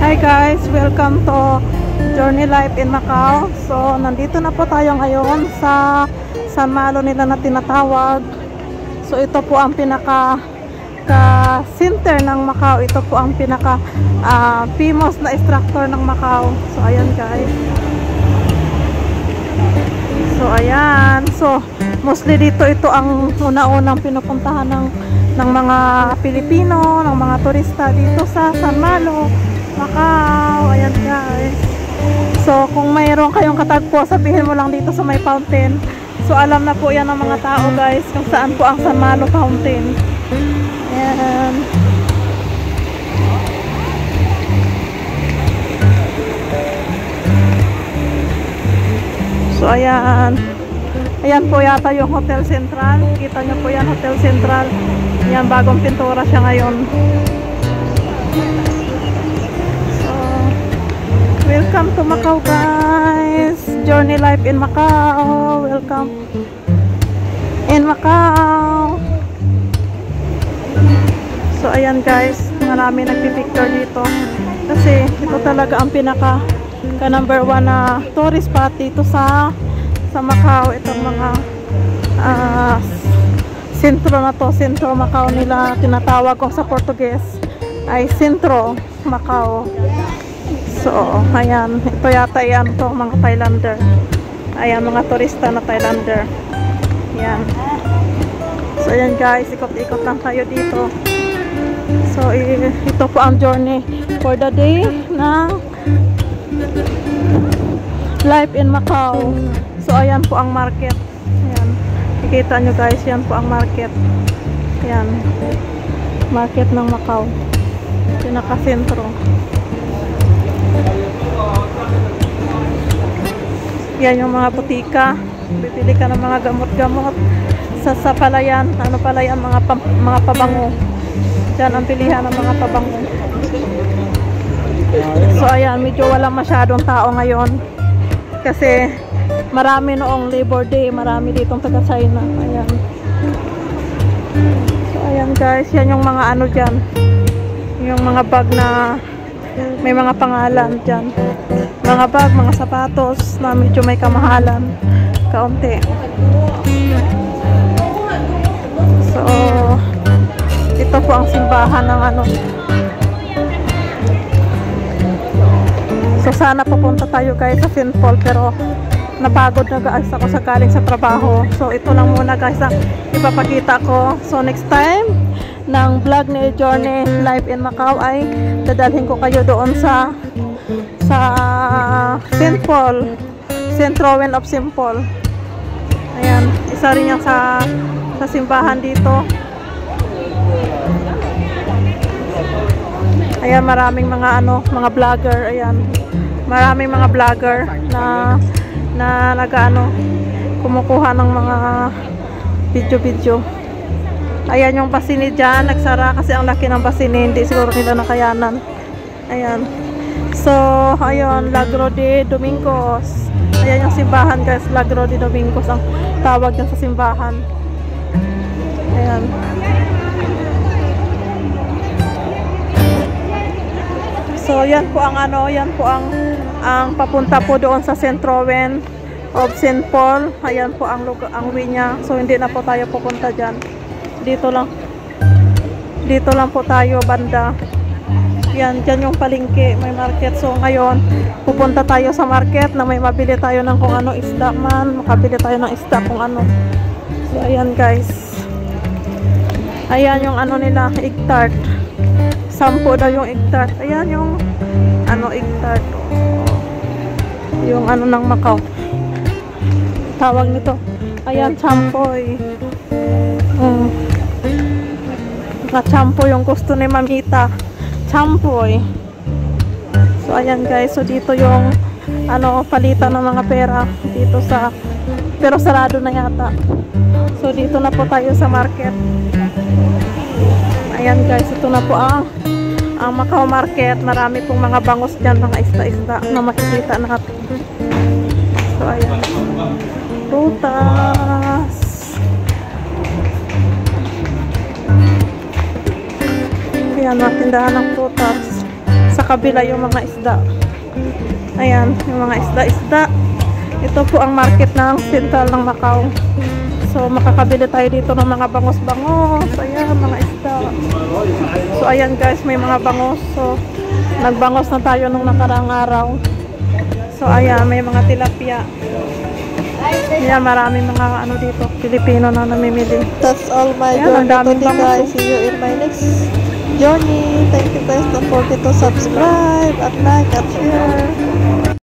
Hi guys, welcome to Journey Life in Macau. So, nandito na po tayo ngayon sa San Malo nila na tinatawag. So, ito po ang pinaka center ng Macau. Ito po ang pinaka famous na structure ng Macau. So, ayan guys. So, ayan. So, mostly dito ito ang una-unang pinupuntahan ng mga Pilipino, ng mga turista dito sa San Malo, Macau. Ayan guys. So kung mayroon kayong katagpo, sabihin mo lang dito sa may fountain. So alam na po yan ng mga tao guys kung saan po ang San Malo Fountain. Ayan. So ayan. Ayan po yata yung Hotel Central. Kita nyo po yan, Hotel Central. Yan, bagong pintura siya ngayon. Welcome to Macau guys. Journey Life in Macau. Welcome in Macau. So ayan guys, marami nagpipicture dito kasi ito talaga ang pinaka number 1 na tourist spot dito sa Macau. Itong mga sentro na to, Sentro Macau nila tinatawag kung sa Portuguese ay Sentro Macau. So, ayan. Ito yata yan to mga Thailander. Ayan, mga turista na Thailander. Ayan. So, ayan guys. Ikot-ikot lang tayo dito. So, ito po ang journey for the day ng Life in Macau. So, ayan po ang market. Ayan. Kikita nyo guys, yan po ang market. Ayan. Market ng Macau. Pinaka-sentro. Yan yung mga butika. Bibili ka ng mga gamot-gamot sa palayan. Ano palayan? Mga pabango. Yan ang pilihan ng mga pabango. So ayan, medyo walang masyadong tao ngayon. Kasi marami noong Labor Day. Marami ditong taga China. Ayan. So ayan guys, yan yung mga ano dyan. Yung mga bag na may mga pangalan dyan. Mga bag, mga sapatos na medyo may kamahalan kaunti. So ito po ang simbahan ng ano. So sana pupunta tayo guys sa St. Paul, pero napagod na guys ako sa galing sa trabaho. So ito lang muna guys ang ipapakita ko. So next time ng vlog ni Journey Life in Macau ay dadalhin ko kayo doon sa St. Paul, St. Rowan of St. Paul. Ayan, isa rin yan sa simbahan dito. Ayan, maraming mga ano, mga vlogger. Ayan, maraming mga vlogger na nag-ano, kumukuha ng mga video. Ayan yung basini dyan, nagsara kasi ang laki ng basini, hindi siguro nila nakayanan. Ayan. So, ayun, Lagro de Domingos. Ayan yung simbahan guys, Lagro de Domingos ang tawag dyan sa simbahan. Ayan. So, yan po ang ano, yan po ang papunta po doon sa St. Rowan of St. Paul. Ayan po ang way niya. So, hindi na po tayo pupunta dyan. Dito lang po tayo banda. Yan, dyan yung palengke, may market. So ngayon, pupunta tayo sa market na may mabili tayo ng kung ano isda man. Makabili tayo ng isda kung ano. So ayan guys. Ayan yung ano nila, egg tart. 10 daw yung egg tart. Ayan yung ano egg tart. Yung ano ng Macau. Tawag nito. Ayan, champoy. Champo yung gusto ni Mamita. Champoy. So ayan guys, so dito yung ano palitan ng mga pera dito sa, pero sarado na yata. So dito na po tayo sa market. Ayan guys, ito na po ang Macau market. Marami pong mga bangos dyan, mga isda-isda na makikita natin. So ayan, prutas. Ayan, matindahan ng prutas. Sa kabila yung mga isda. Ayan, yung mga isda-isda. Ito po ang market ng sentral ng Macau. So, makakabili tayo dito ng mga bangos-bangos. Ayan, mga isda. So, ayan guys, may mga bangos. So, nagbangos na tayo nung nakaraang araw. So, ayan, may mga tilapia. Ayan, maraming mga ano dito, Pilipino na namimili. That's all my Ayan, ang journey daming today, bangos. guys. See you in my next journey. Thank you guys. Don't forget to subscribe and like and share.